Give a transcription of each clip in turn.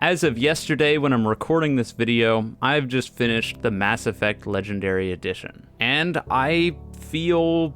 As of yesterday, when I'm recording this video, I've just finished the Mass Effect Legendary Edition, and I feel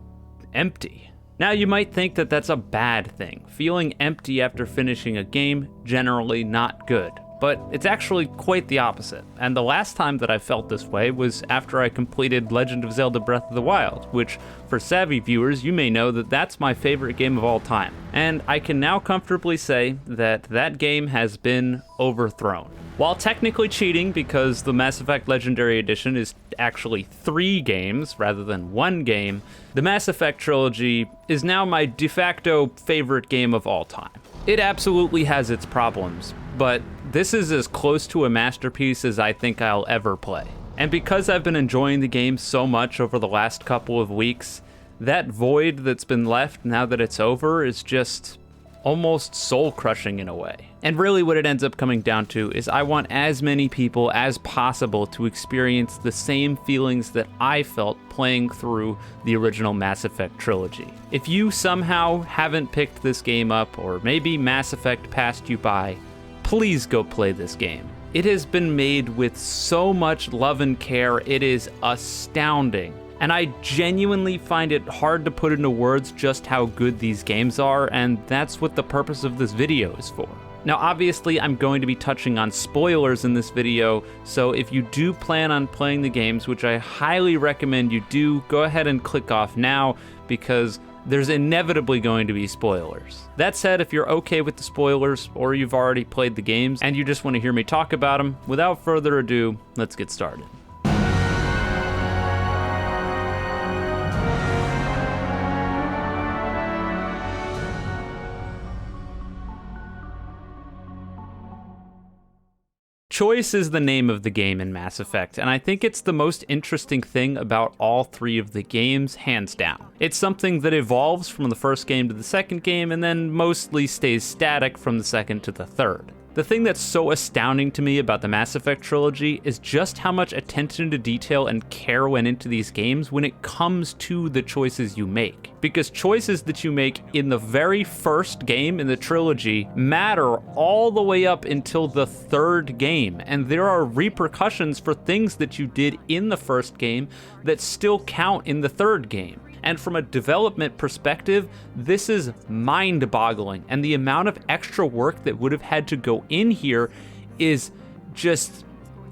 empty. Now, you might think that that's a bad thing. Feeling empty after finishing a game, generally not good. But it's actually quite the opposite. And the last time that I felt this way was after I completed Legend of Zelda Breath of the Wild, which, for savvy viewers, you may know that that's my favorite game of all time. And I can now comfortably say that that game has been overthrown. While technically cheating, because the Mass Effect Legendary Edition is actually 3 games rather than 1 game, the Mass Effect trilogy is now my de facto favorite game of all time. It absolutely has its problems, but this is as close to a masterpiece as I think I'll ever play. And because I've been enjoying the game so much over the last couple of weeks, that void that's been left now that it's over is just almost soul-crushing in a way. And really what it ends up coming down to is I want as many people as possible to experience the same feelings that I felt playing through the original Mass Effect trilogy. If you somehow haven't picked this game up, or maybe Mass Effect passed you by, please go play this game. It has been made with so much love and care, it is astounding. And I genuinely find it hard to put into words just how good these games are, and that's what the purpose of this video is for. Now, obviously, I'm going to be touching on spoilers in this video, so if you do plan on playing the games, which I highly recommend you do, go ahead and click off now, because there's inevitably going to be spoilers. That said, if you're okay with the spoilers, or you've already played the games, and you just want to hear me talk about them, without further ado, let's get started. Choice is the name of the game in Mass Effect, and I think it's the most interesting thing about all 3 of the games, hands down. It's something that evolves from the first game to the second game, and then mostly stays static from the second to the third. The thing that's so astounding to me about the Mass Effect trilogy is just how much attention to detail and care went into these games when it comes to the choices you make. Because choices that you make in the very first game in the trilogy matter all the way up until the 3rd game, and there are repercussions for things that you did in the first game that still count in the 3rd game. And from a development perspective, this is mind-boggling, and the amount of extra work that would have had to go in here is just,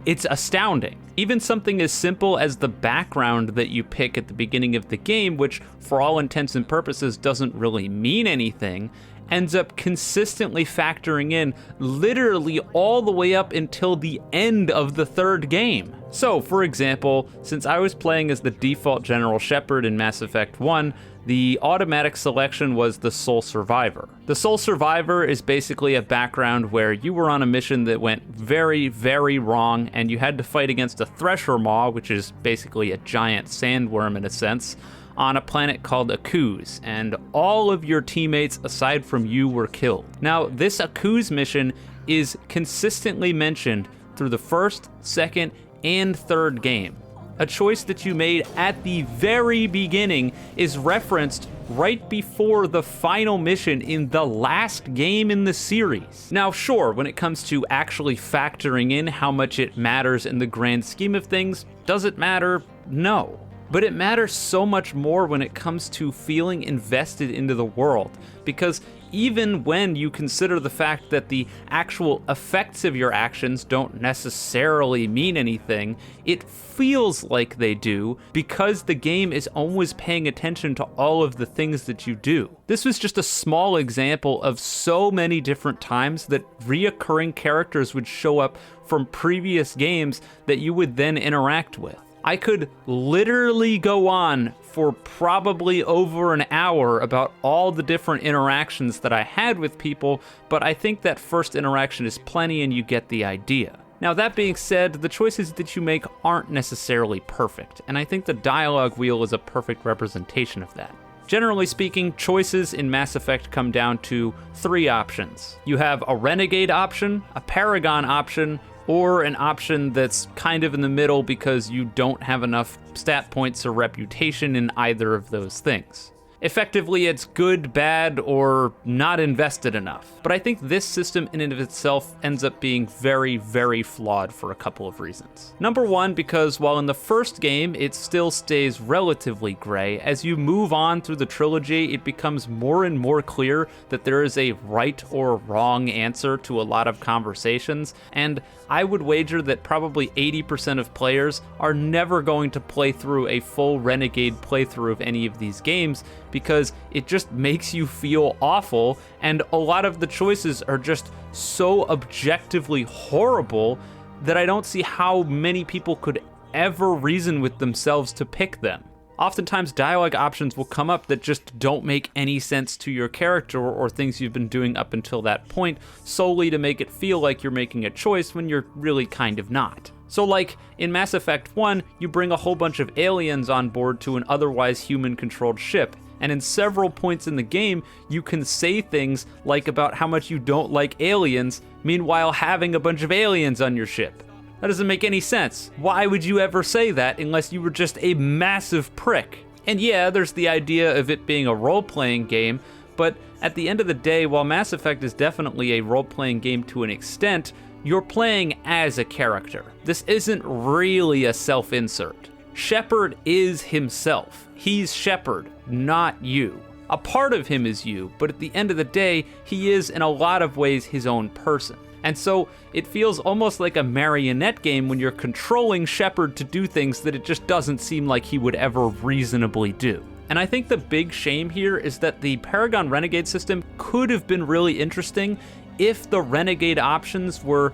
it's astounding. Even something as simple as the background that you pick at the beginning of the game, which for all intents and purposes doesn't really mean anything, ends up consistently factoring in literally all the way up until the end of the 3rd game. So, for example, since I was playing as the default General Shepard in Mass Effect 1, the automatic selection was the Sole Survivor. The Sole Survivor is basically a background where you were on a mission that went very, very wrong, and you had to fight against a Thresher Maw, which is basically a giant sandworm in a sense, on a planet called Akuz, and all of your teammates aside from you were killed. Now, this Akuz mission is consistently mentioned through the 1st, 2nd, and 3rd game. A choice that you made at the very beginning is referenced right before the final mission in the last game in the series. Now, sure, when it comes to actually factoring in how much it matters in the grand scheme of things, does it matter? No. But it matters so much more when it comes to feeling invested into the world, because even when you consider the fact that the actual effects of your actions don't necessarily mean anything, it feels like they do because the game is always paying attention to all of the things that you do. This was just a small example of so many different times that reoccurring characters would show up from previous games that you would then interact with. I could literally go on for probably over an hour about all the different interactions that I had with people, but I think that first interaction is plenty and you get the idea. Now, that being said, the choices that you make aren't necessarily perfect, and I think the dialogue wheel is a perfect representation of that. Generally speaking, choices in Mass Effect come down to 3 options. You have a Renegade option, a Paragon option, or an option that's kind of in the middle because you don't have enough stat points or reputation in either of those things. Effectively, it's good, bad, or not invested enough. But I think this system in and of itself ends up being very, very flawed for a couple of reasons. Number one, because while in the first game, it still stays relatively gray, as you move on through the trilogy, it becomes more and more clear that there is a right or wrong answer to a lot of conversations, and I would wager that probably 80% of players are never going to play through a full Renegade playthrough of any of these games because it just makes you feel awful, and a lot of the choices are just so objectively horrible that I don't see how many people could ever reason with themselves to pick them. Oftentimes, dialogue options will come up that just don't make any sense to your character or things you've been doing up until that point, solely to make it feel like you're making a choice when you're really kind of not. So like, in Mass Effect 1, you bring a whole bunch of aliens on board to an otherwise human-controlled ship, and in several points in the game, you can say things like about how much you don't like aliens, meanwhile having a bunch of aliens on your ship. That doesn't make any sense. Why would you ever say that unless you were just a massive prick? And yeah, there's the idea of it being a role-playing game, but at the end of the day, while Mass Effect is definitely a role-playing game to an extent, you're playing as a character. This isn't really a self-insert. Shepard is himself. He's Shepard, not you. A part of him is you, but at the end of the day, he is in a lot of ways his own person. And so it feels almost like a marionette game when you're controlling Shepard to do things that it just doesn't seem like he would ever reasonably do. And I think the big shame here is that the Paragon Renegade system could have been really interesting if the Renegade options were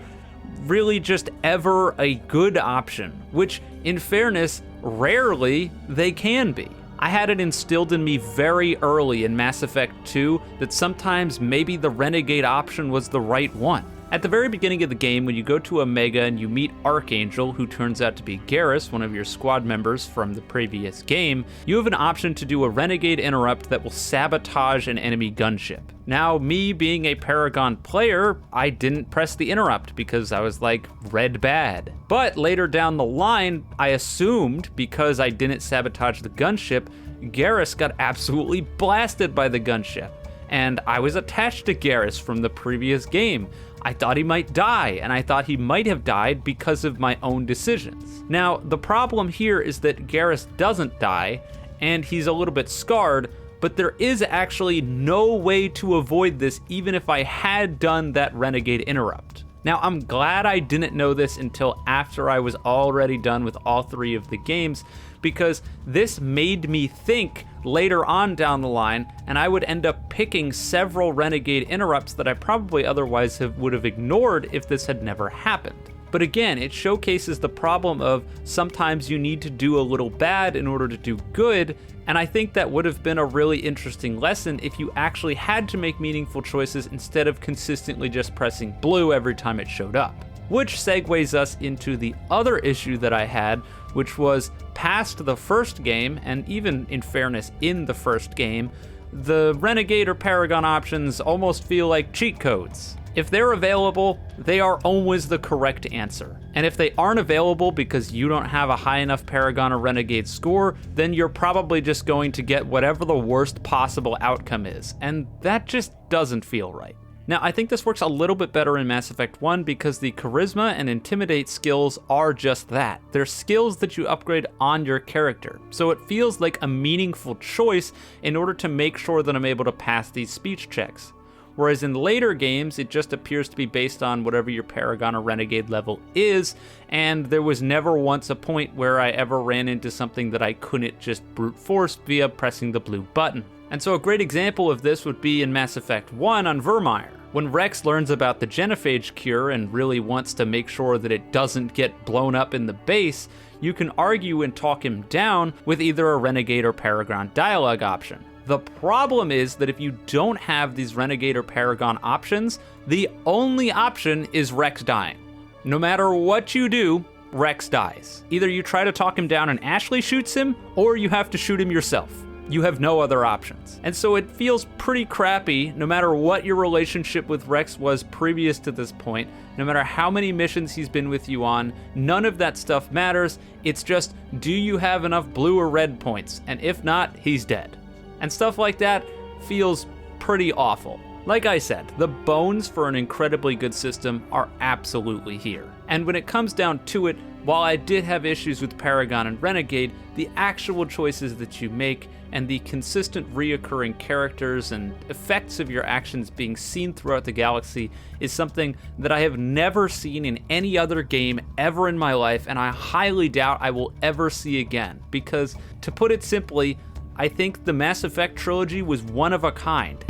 really just ever a good option, which, in fairness, rarely they can be. I had it instilled in me very early in Mass Effect 2 that sometimes maybe the Renegade option was the right one. At the very beginning of the game, when you go to Omega and you meet Archangel, who turns out to be Garrus, one of your squad members from the previous game, you have an option to do a Renegade interrupt that will sabotage an enemy gunship. Now, me being a Paragon player, I didn't press the interrupt because I was like, red bad. But later down the line, I assumed because I didn't sabotage the gunship, Garrus got absolutely blasted by the gunship. And I was attached to Garrus from the previous game. I thought he might die, and I thought he might have died because of my own decisions. Now, the problem here is that Garrus doesn't die, and he's a little bit scarred, but there is actually no way to avoid this even if I had done that Renegade interrupt. Now, I'm glad I didn't know this until after I was already done with all three of the games, because this made me think later on down the line, and I would end up picking several Renegade interrupts that I probably otherwise would have ignored if this had never happened. But again, it showcases the problem of sometimes you need to do a little bad in order to do good, and I think that would have been a really interesting lesson if you actually had to make meaningful choices instead of consistently just pressing blue every time it showed up. Which segues us into the other issue that I had, which was past the first game, and even in fairness in the first game, the Renegade or Paragon options almost feel like cheat codes. If they're available, they are always the correct answer. And if they aren't available because you don't have a high enough Paragon or Renegade score, then you're probably just going to get whatever the worst possible outcome is. And that just doesn't feel right. Now, I think this works a little bit better in Mass Effect 1 because the Charisma and Intimidate skills are just that. They're skills that you upgrade on your character, so it feels like a meaningful choice in order to make sure that I'm able to pass these speech checks. Whereas in later games, it just appears to be based on whatever your Paragon or Renegade level is, and there was never once a point where I ever ran into something that I couldn't just brute force via pressing the blue button. And so a great example of this would be in Mass Effect 1 on Vermeer. When Rex learns about the genophage cure and really wants to make sure that it doesn't get blown up in the base, you can argue and talk him down with either a Renegade or Paragon dialogue option. The problem is that if you don't have these Renegade or Paragon options, the only option is Rex dying. No matter what you do, Rex dies. Either you try to talk him down and Ashley shoots him, or you have to shoot him yourself. You have no other options. And so it feels pretty crappy no matter what your relationship with Rex was previous to this point, no matter how many missions he's been with you on, none of that stuff matters. It's just, do you have enough blue or red points? And if not, he's dead. And stuff like that feels pretty awful. Like I said, the bones for an incredibly good system are absolutely here. And when it comes down to it, while I did have issues with Paragon and Renegade, the actual choices that you make and the consistent reoccurring characters and effects of your actions being seen throughout the galaxy is something that I have never seen in any other game ever in my life, and I highly doubt I will ever see again. Because, to put it simply, I think the Mass Effect trilogy was one of a kind.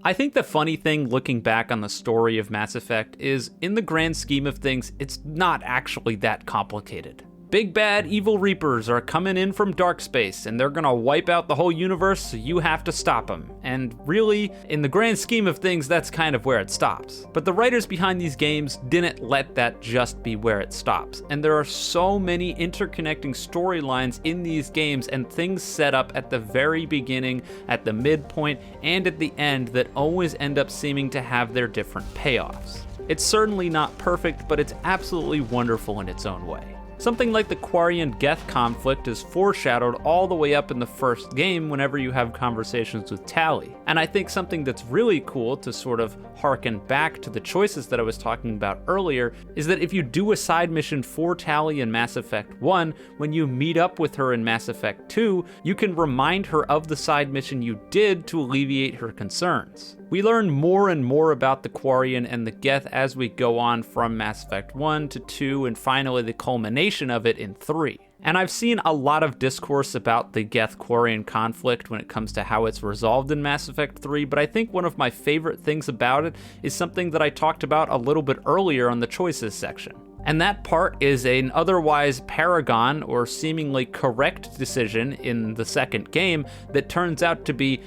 I think the funny thing looking back on the story of Mass Effect is, in the grand scheme of things, it's not actually that complicated. Big bad evil Reapers are coming in from dark space, and they're gonna wipe out the whole universe, so you have to stop them. And really, in the grand scheme of things, that's kind of where it stops. But the writers behind these games didn't let that just be where it stops. And there are so many interconnecting storylines in these games and things set up at the very beginning, at the midpoint, and at the end that always end up seeming to have their different payoffs. It's certainly not perfect, but it's absolutely wonderful in its own way. Something like the Quarian-Geth conflict is foreshadowed all the way up in the first game whenever you have conversations with Tali. And I think something that's really cool to sort of harken back to the choices that I was talking about earlier is that if you do a side mission for Tali in Mass Effect 1, when you meet up with her in Mass Effect 2, you can remind her of the side mission you did to alleviate her concerns. We learn more and more about the Quarian and the Geth as we go on from Mass Effect 1 to 2 and finally the culmination of it in 3. And I've seen a lot of discourse about the Geth-Quarian conflict when it comes to how it's resolved in Mass Effect 3, but I think one of my favorite things about it is something that I talked about a little bit earlier on the choices section. And that part is an otherwise paragon or seemingly correct decision in the second game that turns out to be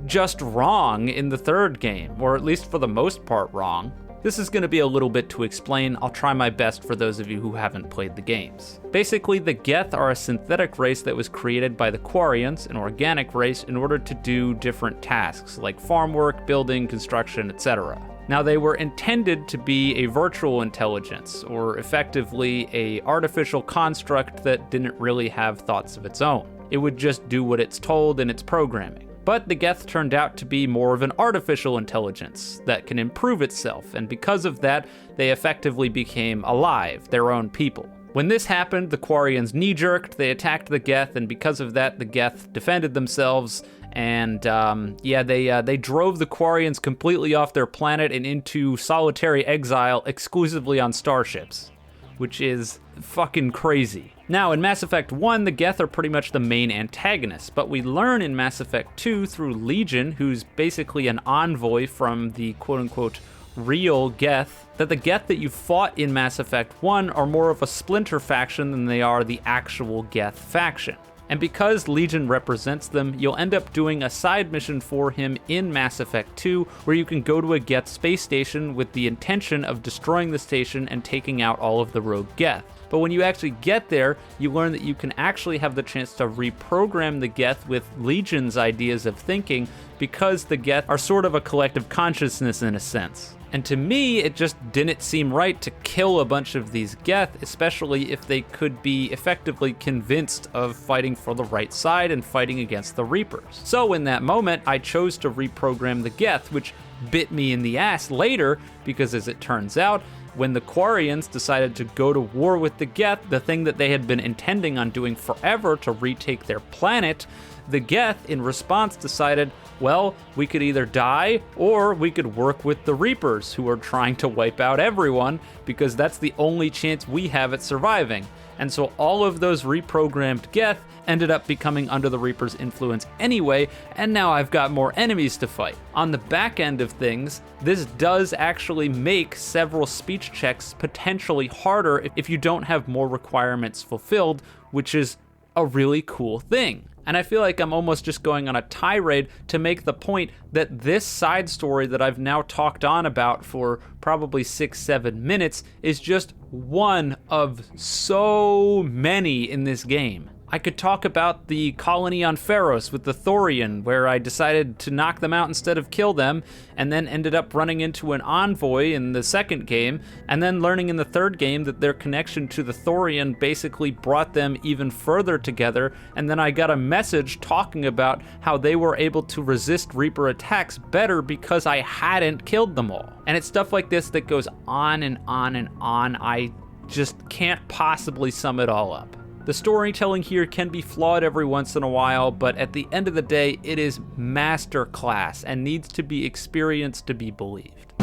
just wrong in the third game, or at least for the most part wrong. This is going to be a little bit to explain. I'll try my best for those of you who haven't played the games. Basically, the Geth are a synthetic race that was created by the Quarians, an organic race, in order to do different tasks, like farm work, building, construction, etc. Now, they were intended to be a virtual intelligence, or effectively a artificial construct that didn't really have thoughts of its own. It would just do what it's told in its programming. But the Geth turned out to be more of an artificial intelligence that can improve itself, and because of that, they effectively became alive, their own people. When this happened, the Quarians knee-jerked, they attacked the Geth, and because of that, the Geth defended themselves, and they drove the Quarians completely off their planet and into solitary exile exclusively on starships, which is fucking crazy. Now, in Mass Effect 1, the Geth are pretty much the main antagonists, but we learn in Mass Effect 2 through Legion, who's basically an envoy from the quote-unquote real Geth, that the Geth that you fought in Mass Effect 1 are more of a splinter faction than they are the actual Geth faction. And because Legion represents them, you'll end up doing a side mission for him in Mass Effect 2, where you can go to a Geth space station with the intention of destroying the station and taking out all of the rogue Geth. But when you actually get there, you learn that you can actually have the chance to reprogram the Geth with Legion's ideas of thinking, because the Geth are sort of a collective consciousness in a sense. And to me, it just didn't seem right to kill a bunch of these Geth, especially if they could be effectively convinced of fighting for the right side and fighting against the Reapers. So in that moment, I chose to reprogram the Geth, which bit me in the ass later, because as it turns out, when the Quarians decided to go to war with the Geth, the thing that they had been intending on doing forever to retake their planet, the Geth, in response, decided, well, we could either die, or we could work with the Reapers, who are trying to wipe out everyone, because that's the only chance we have at surviving. And so all of those reprogrammed Geth ended up becoming under the Reaper's influence anyway, and now I've got more enemies to fight. On the back end of things, this does actually make several speech checks potentially harder if you don't have more requirements fulfilled, which is a really cool thing. And I feel like I'm almost just going on a tirade to make the point that this side story that I've now talked on about for probably 6-7 minutes is just one of so many in this game. I could talk about the colony on Pharos with the Thorian, where I decided to knock them out instead of kill them, and then ended up running into an envoy in the second game, and then learning in the third game that their connection to the Thorian basically brought them even further together, and then I got a message talking about how they were able to resist Reaper attacks better because I hadn't killed them all. And it's stuff like this that goes on and on and on. I just can't possibly sum it all up. The storytelling here can be flawed every once in a while, but at the end of the day, it is masterclass and needs to be experienced to be believed.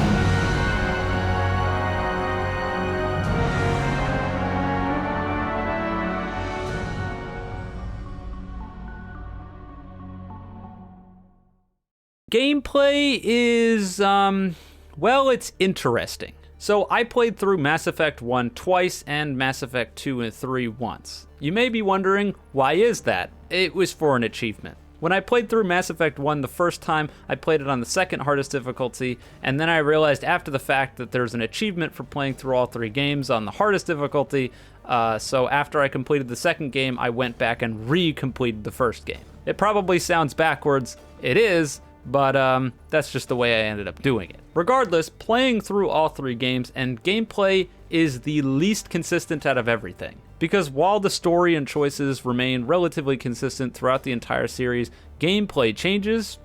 Gameplay is, well, it's interesting. So I played through Mass Effect 1 twice and Mass Effect 2 and 3 once. You may be wondering, why is that? It was for an achievement. When I played through Mass Effect 1 the first time, I played it on the second hardest difficulty, and then I realized after the fact that there's an achievement for playing through all 3 games on the hardest difficulty, so after I completed the second game, I went back and re-completed the first game. It probably sounds backwards, it is, but that's just the way I ended up doing it. Regardless, playing through all 3 games and gameplay is the least consistent out of everything. Because while the story and choices remain relatively consistent throughout the entire series, gameplay changes,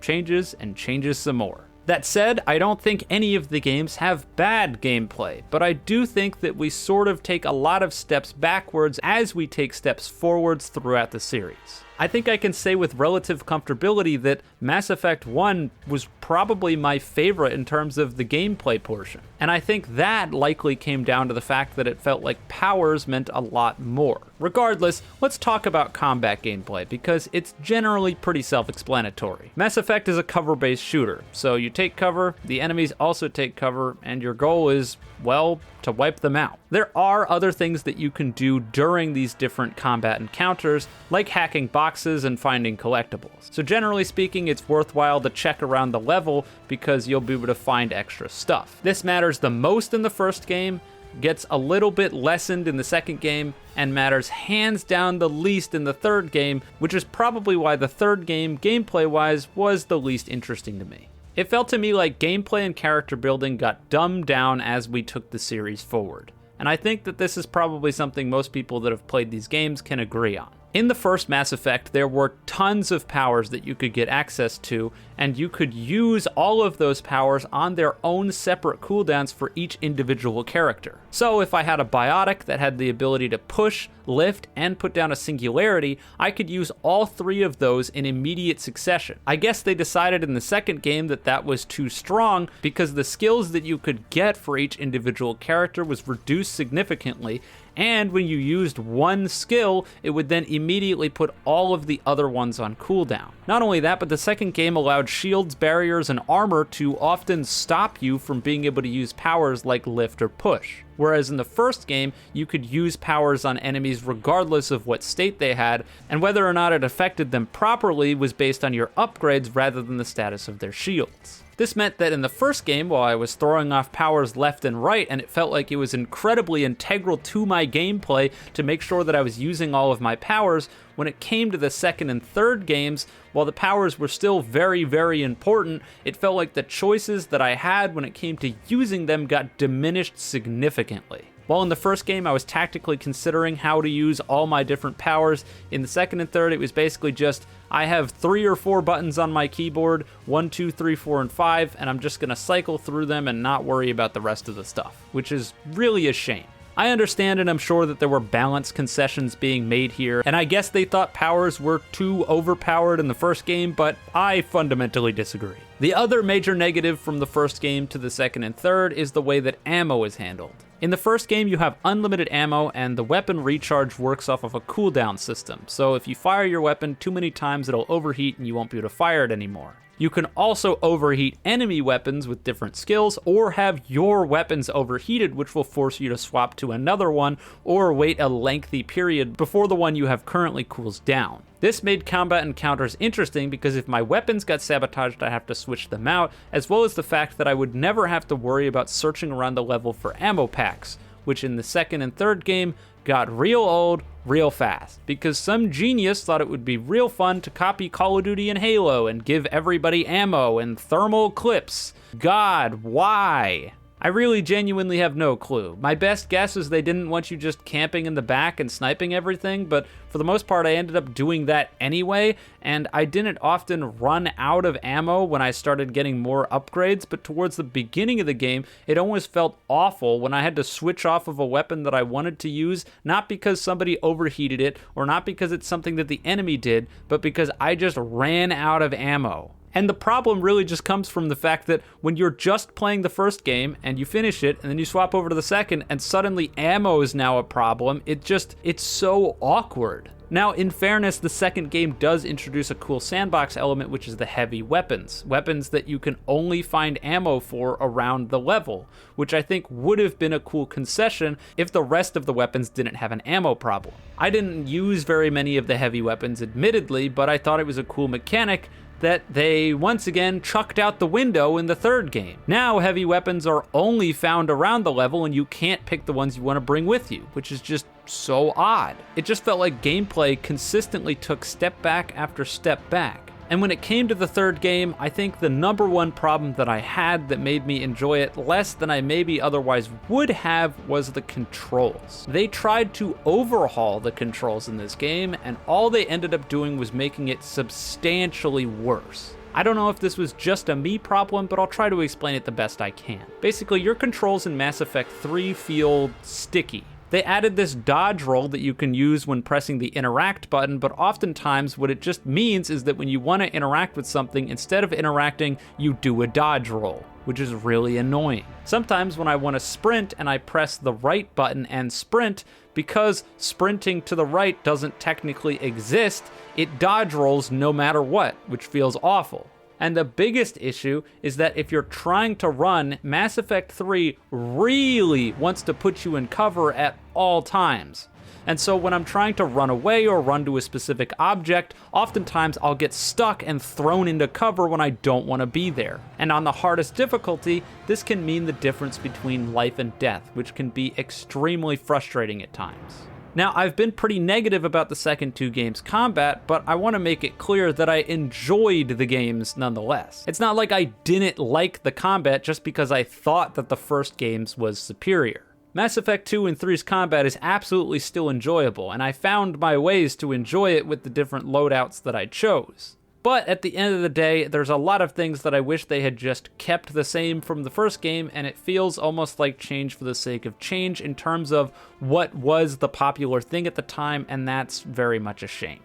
and changes some more. That said, I don't think any of the games have bad gameplay, but I do think that we sort of take a lot of steps backwards as we take steps forwards throughout the series. I think I can say with relative comfortability that Mass Effect 1 was probably my favorite in terms of the gameplay portion. And I think that likely came down to the fact that it felt like powers meant a lot more. Regardless, let's talk about combat gameplay, because it's generally pretty self-explanatory. Mass Effect is a cover-based shooter, so you take cover, the enemies also take cover, and your goal is, well, to wipe them out. There are other things that you can do during these different combat encounters, like hacking boxes and finding collectibles. So generally speaking, it's worthwhile to check around the level because you'll be able to find extra stuff. This matters the most in the first game, gets a little bit lessened in the second game, and matters hands down the least in the third game, which is probably why the third game, gameplay-wise, was the least interesting to me. It felt to me like gameplay and character building got dumbed down as we took the series forward, and I think that this is probably something most people that have played these games can agree on. In the first Mass Effect, there were tons of powers that you could get access to, and you could use all of those powers on their own separate cooldowns for each individual character. So if I had a biotic that had the ability to push, lift, and put down a singularity, I could use all 3 of those in immediate succession. I guess they decided in the second game that that was too strong because the skills that you could get for each individual character was reduced significantly, and when you used one skill, it would then immediately put all of the other ones on cooldown. Not only that, but the second game allowed shields, barriers, and armor to often stop you from being able to use powers like lift or push. Whereas in the first game, you could use powers on enemies regardless of what state they had, and whether or not it affected them properly was based on your upgrades rather than the status of their shields. This meant that in the first game, while I was throwing off powers left and right, and it felt like it was incredibly integral to my gameplay to make sure that I was using all of my powers, when it came to the second and third games, while the powers were still very, very important, it felt like the choices that I had when it came to using them got diminished significantly. While in the first game I was tactically considering how to use all my different powers, in the second and third it was basically just, I have 3 or 4 buttons on my keyboard, 1, 2, 3, 4, and 5, and I'm just gonna cycle through them and not worry about the rest of the stuff, which is really a shame. I understand, and I'm sure that there were balance concessions being made here, and I guess they thought powers were too overpowered in the first game, but I fundamentally disagree. The other major negative from the first game to the second and third is the way that ammo is handled. In the first game, you have unlimited ammo, and the weapon recharge works off of a cooldown system, so if you fire your weapon too many times, it'll overheat and you won't be able to fire it anymore. You can also overheat enemy weapons with different skills, or have your weapons overheated, which will force you to swap to another one, or wait a lengthy period before the one you have currently cools down. This made combat encounters interesting because if my weapons got sabotaged, I'd have to switch them out, as well as the fact that I would never have to worry about searching around the level for ammo packs, which in the second and third game got real old, real fast, because some genius thought it would be real fun to copy Call of Duty and Halo and give everybody ammo and thermal clips. God, why? I really genuinely have no clue. My best guess is they didn't want you just camping in the back and sniping everything, but for the most part I ended up doing that anyway, and I didn't often run out of ammo when I started getting more upgrades, but towards the beginning of the game, it almost felt awful when I had to switch off of a weapon that I wanted to use, not because somebody overheated it, or not because it's something that the enemy did, but because I just ran out of ammo. And the problem really just comes from the fact that when you're just playing the first game and you finish it and then you swap over to the second and suddenly ammo is now a problem, it's so awkward. Now, in fairness, the second game does introduce a cool sandbox element, which is the heavy weapons. Weapons that you can only find ammo for around the level, which I think would have been a cool concession if the rest of the weapons didn't have an ammo problem. I didn't use very many of the heavy weapons, admittedly, but I thought it was a cool mechanic that they once again chucked out the window in the third game. Now heavy weapons are only found around the level and you can't pick the ones you want to bring with you, which is just so odd. It just felt like gameplay consistently took step back after step back. And when it came to the third game, I think the number one problem that I had that made me enjoy it less than I maybe otherwise would have was the controls. They tried to overhaul the controls in this game, and all they ended up doing was making it substantially worse. I don't know if this was just a me problem, but I'll try to explain it the best I can. Basically, your controls in Mass Effect 3 feel sticky. They added this dodge roll that you can use when pressing the interact button, but oftentimes what it just means is that when you want to interact with something, instead of interacting, you do a dodge roll, which is really annoying. Sometimes when I want to sprint and I press the right button and sprint, because sprinting to the right doesn't technically exist, it dodge rolls no matter what, which feels awful. And the biggest issue is that if you're trying to run, Mass Effect 3 really wants to put you in cover at all times. And so when I'm trying to run away or run to a specific object, oftentimes I'll get stuck and thrown into cover when I don't want to be there. And on the hardest difficulty, this can mean the difference between life and death, which can be extremely frustrating at times. Now, I've been pretty negative about the second two games' combat, but I want to make it clear that I enjoyed the games nonetheless. It's not like I didn't like the combat just because I thought that the first game's was superior. Mass Effect 2 and 3's combat is absolutely still enjoyable, and I found my ways to enjoy it with the different loadouts that I chose. But at the end of the day, there's a lot of things that I wish they had just kept the same from the first game, and it feels almost like change for the sake of change in terms of what was the popular thing at the time, and that's very much a shame.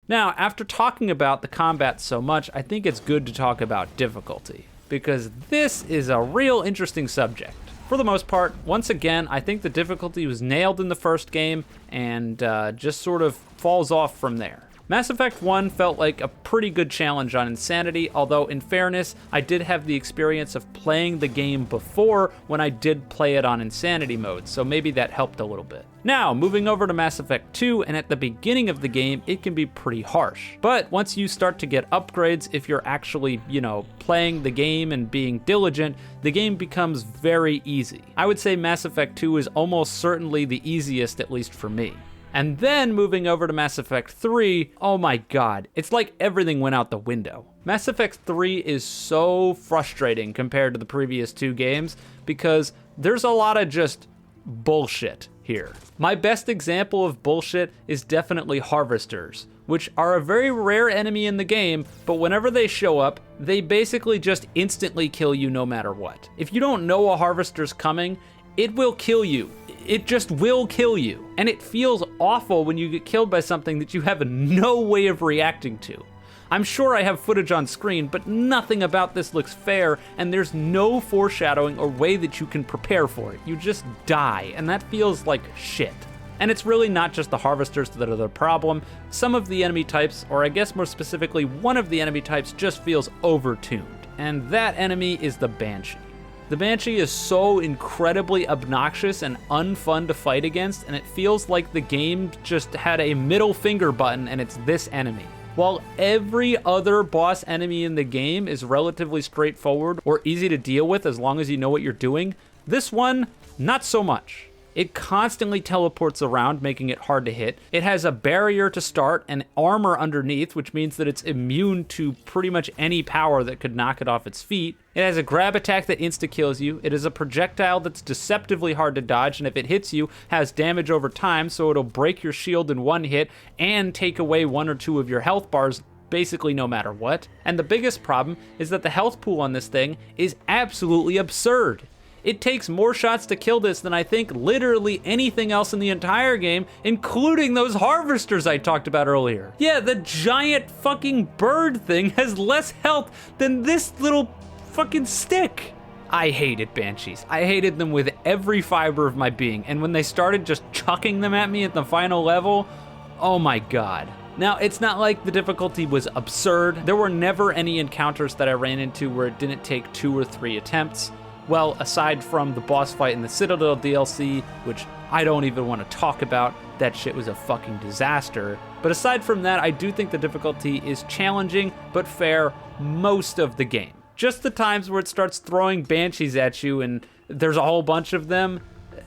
Now, after talking about the combat so much, I think it's good to talk about difficulty, because this is a real interesting subject. For the most part, once again, I think the difficulty was nailed in the first game and just sort of falls off from there. Mass Effect 1 felt like a pretty good challenge on Insanity, although in fairness, I did have the experience of playing the game before when I did play it on Insanity mode, so maybe that helped a little bit. Now, moving over to Mass Effect 2, and at the beginning of the game, it can be pretty harsh. But once you start to get upgrades, if you're actually, playing the game and being diligent, the game becomes very easy. I would say Mass Effect 2 is almost certainly the easiest, at least for me. And then moving over to Mass Effect 3, oh my god, it's like everything went out the window. Mass Effect 3 is so frustrating compared to the previous two games because there's a lot of just bullshit here. My best example of bullshit is definitely Harvesters, which are a very rare enemy in the game, but whenever they show up, they basically just instantly kill you no matter what. If you don't know a Harvester's coming, it will kill you. It just will kill you. And it feels awful when you get killed by something that you have no way of reacting to. I'm sure I have footage on screen, but nothing about this looks fair, and there's no foreshadowing or way that you can prepare for it. You just die, and that feels like shit. And it's really not just the Harvesters that are the problem. Some of the enemy types, or I guess more specifically, one of the enemy types just feels overtuned. And that enemy is the Banshee. The Banshee is so incredibly obnoxious and unfun to fight against, and it feels like the game just had a middle finger button and it's this enemy. While every other boss enemy in the game is relatively straightforward or easy to deal with as long as you know what you're doing, this one, not so much. It constantly teleports around, making it hard to hit. It has a barrier to start and armor underneath, which means that it's immune to pretty much any power that could knock it off its feet. It has a grab attack that insta-kills you. It is a projectile that's deceptively hard to dodge, and if it hits you, has damage over time, so it'll break your shield in one hit and take away 1 or 2 of your health bars basically no matter what. And the biggest problem is that the health pool on this thing is absolutely absurd. It takes more shots to kill this than I think literally anything else in the entire game, including those harvesters I talked about earlier. Yeah, the giant fucking bird thing has less health than this little fucking stick. I hated Banshees. I hated them with every fiber of my being, and when they started just chucking them at me at the final level, oh my god. Now, it's not like the difficulty was absurd. There were never any encounters that I ran into where it didn't take 2 or 3 attempts. Well, aside from the boss fight in the Citadel DLC, which I don't even want to talk about, that shit was a fucking disaster. But aside from that, I do think the difficulty is challenging, but fair most of the game. Just the times where it starts throwing Banshees at you and there's a whole bunch of them,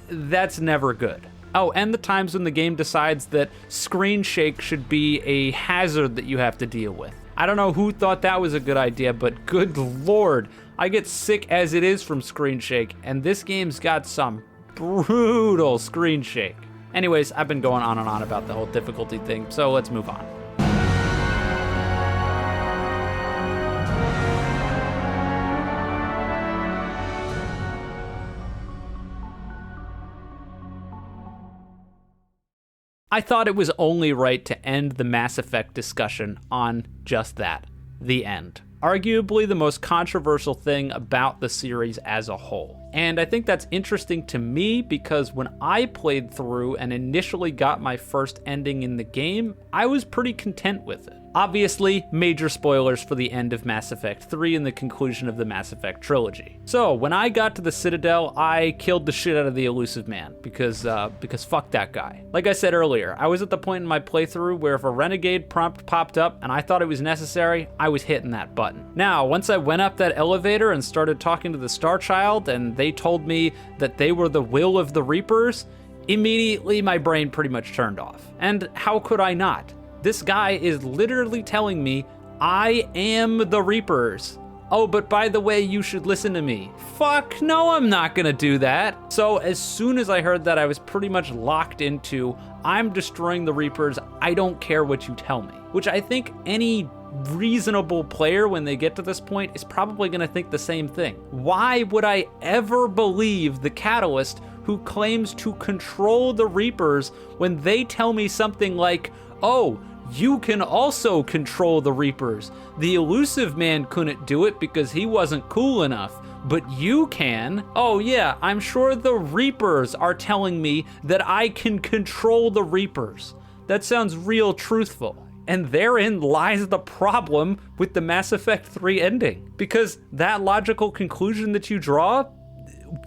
that's never good. Oh, and the times when the game decides that screen shake should be a hazard that you have to deal with. I don't know who thought that was a good idea, but good lord, I get sick as it is from screen shake, and this game's got some brutal screen shake. Anyways, I've been going on and on about the whole difficulty thing, so let's move on. I thought it was only right to end the Mass Effect discussion on just that, the end. Arguably the most controversial thing about the series as a whole. And I think that's interesting to me because when I played through and initially got my first ending in the game, I was pretty content with it. Obviously, major spoilers for the end of Mass Effect 3 and the conclusion of the Mass Effect trilogy. So, when I got to the Citadel, I killed the shit out of the Elusive Man, because fuck that guy. Like I said earlier, I was at the point in my playthrough where if a Renegade prompt popped up and I thought it was necessary, I was hitting that button. Now, once I went up that elevator and started talking to the Star Child and they told me that they were the will of the Reapers, immediately my brain pretty much turned off. And how could I not? This guy is literally telling me, I am the Reapers. Oh, but by the way, you should listen to me. Fuck, no, I'm not gonna do that. So as soon as I heard that, I was pretty much locked into, I'm destroying the Reapers, I don't care what you tell me. Which I think any reasonable player, when they get to this point, is probably gonna think the same thing. Why would I ever believe the Catalyst who claims to control the Reapers when they tell me something like, oh, you can also control the Reapers. The Elusive Man couldn't do it because he wasn't cool enough, but you can. Oh yeah, I'm sure the Reapers are telling me that I can control the Reapers. That sounds real truthful. And therein lies the problem with the Mass Effect 3 ending. Because that logical conclusion that you draw,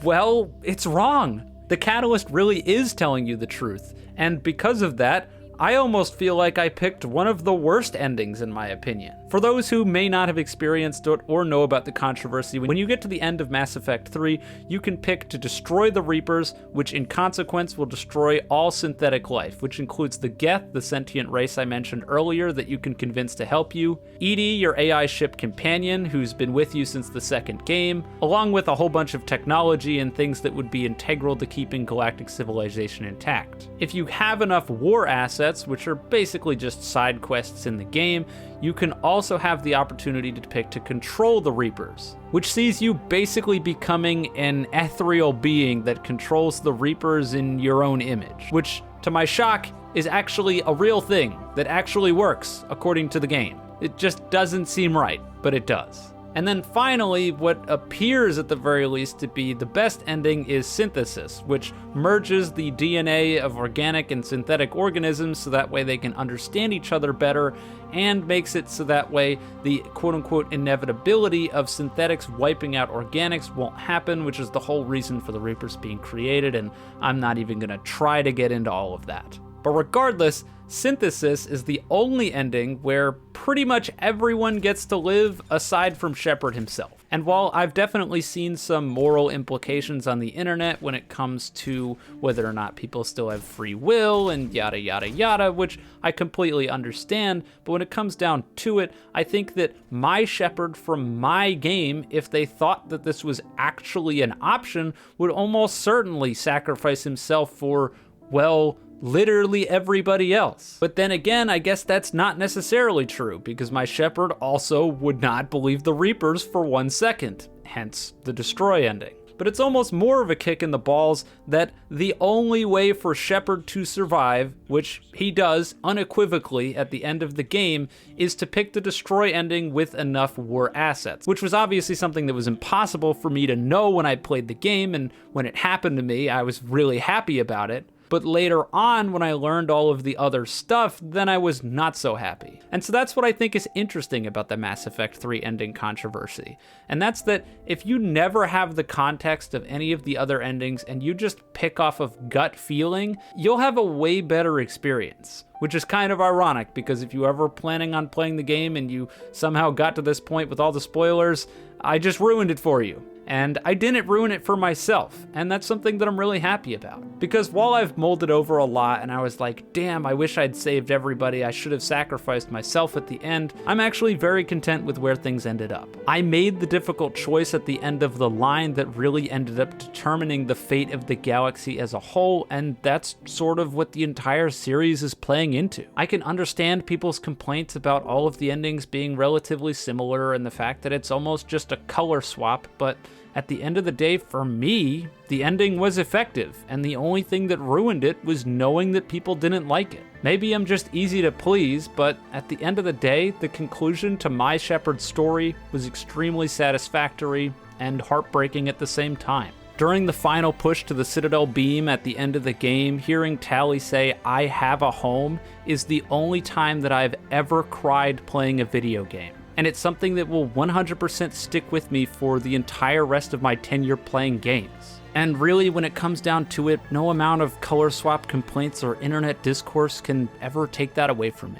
well, it's wrong. The Catalyst really is telling you the truth. And because of that, I almost feel like I picked one of the worst endings in my opinion. For those who may not have experienced it or know about the controversy, when you get to the end of Mass Effect 3, you can pick to destroy the Reapers, which in consequence will destroy all synthetic life, which includes the Geth, the sentient race I mentioned earlier that you can convince to help you, EDI, your AI ship companion, who's been with you since the second game, along with a whole bunch of technology and things that would be integral to keeping galactic civilization intact. If you have enough war assets, which are basically just side quests in the game, you can also have the opportunity to pick to control the Reapers, which sees you basically becoming an ethereal being that controls the Reapers in your own image, which, to my shock, is actually a real thing that actually works according to the game. It just doesn't seem right, but it does. And then finally, what appears at the very least to be the best ending is Synthesis, which merges the DNA of organic and synthetic organisms so that way they can understand each other better, and makes it so that way the quote-unquote inevitability of synthetics wiping out organics won't happen, which is the whole reason for the Reapers being created, and I'm not even gonna try to get into all of that. But regardless, Synthesis is the only ending where pretty much everyone gets to live aside from Shepard himself. And while I've definitely seen some moral implications on the internet when it comes to whether or not people still have free will and yada yada yada, which I completely understand, but when it comes down to it, I think that my Shepard from my game, if they thought that this was actually an option, would almost certainly sacrifice himself for, well, literally everybody else. But then again, I guess that's not necessarily true, because my Shepard also would not believe the Reapers for 1 second, hence the destroy ending. But it's almost more of a kick in the balls that the only way for Shepard to survive, which he does unequivocally at the end of the game, is to pick the destroy ending with enough war assets, which was obviously something that was impossible for me to know when I played the game, and when it happened to me, I was really happy about it. But later on, when I learned all of the other stuff, then I was not so happy. And so that's what I think is interesting about the Mass Effect 3 ending controversy. And that's that if you never have the context of any of the other endings and you just pick off of gut feeling, you'll have a way better experience. Which is kind of ironic, because if you ever planning on playing the game and you somehow got to this point with all the spoilers, I just ruined it for you. And I didn't ruin it for myself, and that's something that I'm really happy about. Because while I've molded over a lot and I was like, damn, I wish I'd saved everybody, I should have sacrificed myself at the end, I'm actually very content with where things ended up. I made the difficult choice at the end of the line that really ended up determining the fate of the galaxy as a whole, and that's sort of what the entire series is playing into. I can understand people's complaints about all of the endings being relatively similar and the fact that it's almost just a color swap, but at the end of the day, for me, the ending was effective, and the only thing that ruined it was knowing that people didn't like it. Maybe I'm just easy to please, but at the end of the day, the conclusion to my Shepard story was extremely satisfactory and heartbreaking at the same time. During the final push to the Citadel beam at the end of the game, hearing Tali say, "I have a home," is the only time that I've ever cried playing a video game. And it's something that will 100% stick with me for the entire rest of my tenure playing games. And really, when it comes down to it, no amount of color swap complaints or internet discourse can ever take that away from me.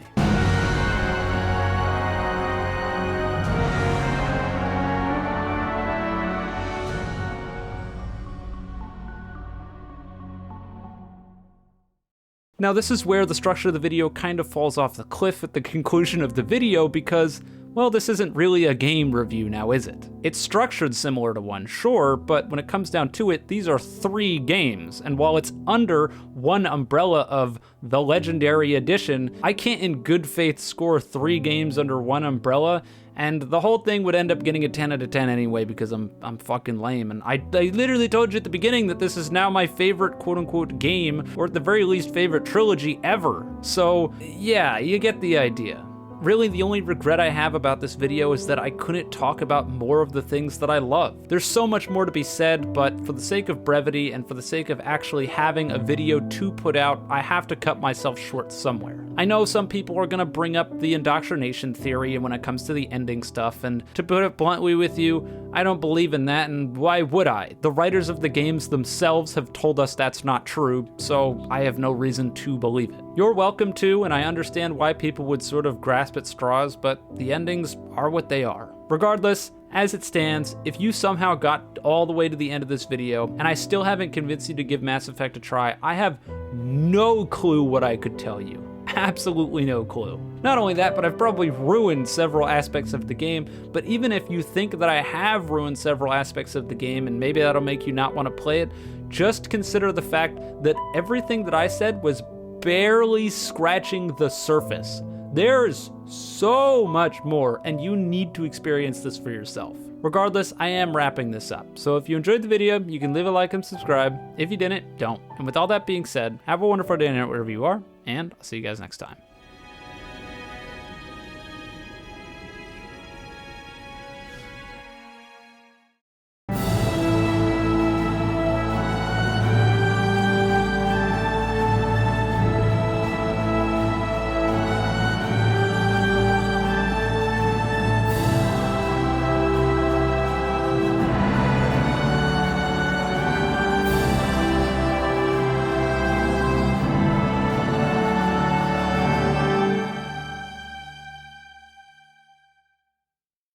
Now, this is where the structure of the video kind of falls off the cliff at the conclusion of the video because, well, this isn't really a game review now, is it? It's structured similar to one, sure, but when it comes down to it, these are 3 games, and while it's under one umbrella of the Legendary Edition, I can't in good faith score 3 games under one umbrella, and the whole thing would end up getting a 10 out of 10 anyway because I'm fucking lame. And I literally told you at the beginning that this is now my favorite quote-unquote game, or at the very least favorite trilogy ever. So yeah, you get the idea. Really, the only regret I have about this video is that I couldn't talk about more of the things that I love. There's so much more to be said, but for the sake of brevity and for the sake of actually having a video to put out, I have to cut myself short somewhere. I know some people are gonna bring up the indoctrination theory when it comes to the ending stuff, and to put it bluntly with you, I don't believe in that, and why would I? The writers of the games themselves have told us that's not true, so I have no reason to believe it. You're welcome to, and I understand why people would sort of grasp at straws, but the endings are what they are. Regardless, as it stands, if you somehow got all the way to the end of this video, and I still haven't convinced you to give Mass Effect a try, I have no clue what I could tell you. Absolutely no clue. Not only that, but I've probably ruined several aspects of the game, but even if you think that I have ruined several aspects of the game, and maybe that'll make you not want to play it, just consider the fact that everything that I said was barely scratching the surface. There's so much more, and you need to experience this for yourself. Regardless, I am wrapping this up, so if you enjoyed the video, you can leave a like and subscribe. If you didn't, don't. And with all that being said, have a wonderful day wherever you are, and I'll see you guys next time.